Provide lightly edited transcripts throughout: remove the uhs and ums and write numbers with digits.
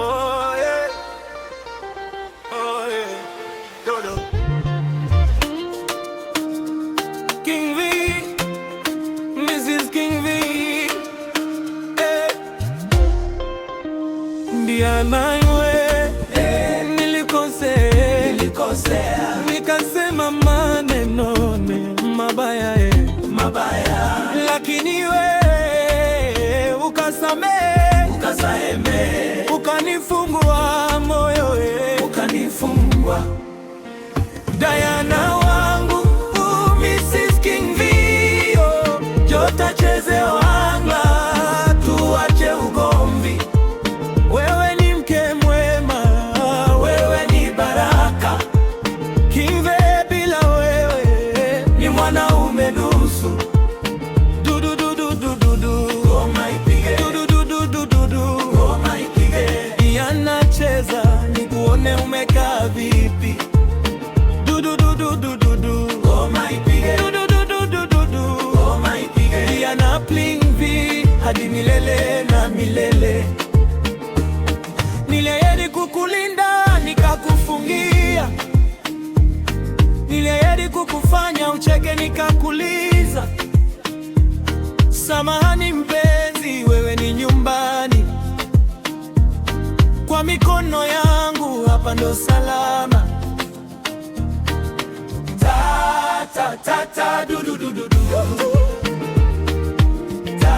Oh yeah, oh yeah, Dodo. King V, Mrs. King V, eh. Ndia maiwe, nilikosea, nikasema maneno mabaya, lakini we ukasamehe, ukanifungua moyo, ukanifungua. Diana wangu, Mrs. King V, jota cheze wanga, tuache ugomvi. Wewe ni mke mwema, wewe ni baraka. King V bila wewe ni mwanaume nusu. Dudu dudu dudu du, ngoma ipige. Dudu dudu dudu du, ngoma ipige. Diana cheza nikuone umekaa vipi. Dudu dudu dudu du, ngoma ipige. Dudu dudu dudu du, ngoma ipige. Diana King V hadi milele na milele. Niliahidi kukulinda nikakufungia, niliahidi kukufanya ucheke nikakuliza. Samahani mpenzi, wewe ni nyumbani, kwa mikono yangu hapa ndo salama. Ta ta ta ta du du du du du. Ta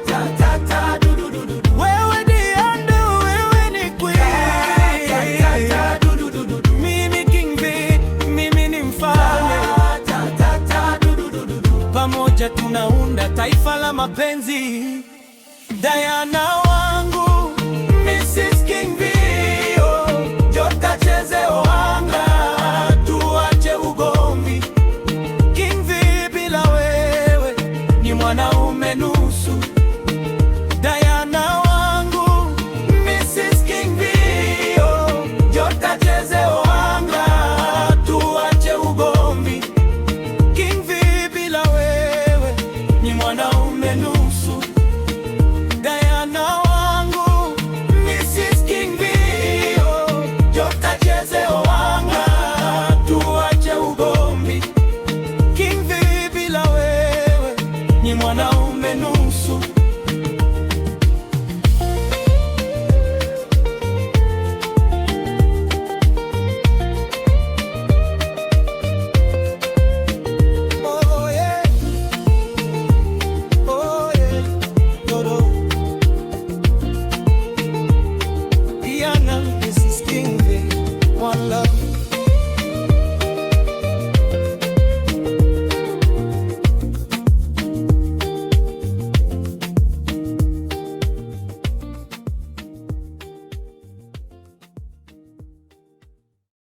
ta ta ta du du du du. Wewe Diana, wewe ni queen. Ta ta ta du du du du. Mimi King V, mimi ni mfalme. Ta ta ta du du du du. Pamoja tunaunda taifa la mapenzi. Diana wangu, Mrs. King V, jota cheze wanga, tuache ugomvi. King V bila wewe ni mwanaume nusu. Diana wangu, Mrs. King V, jota cheze wanga, tuache ugomvi. King V bila wewe ni mwanaume nusu. Diana wangu, Mrs. King V, jota cheze wanga, tuache ugomvi. King V bila wewe ni mwanaume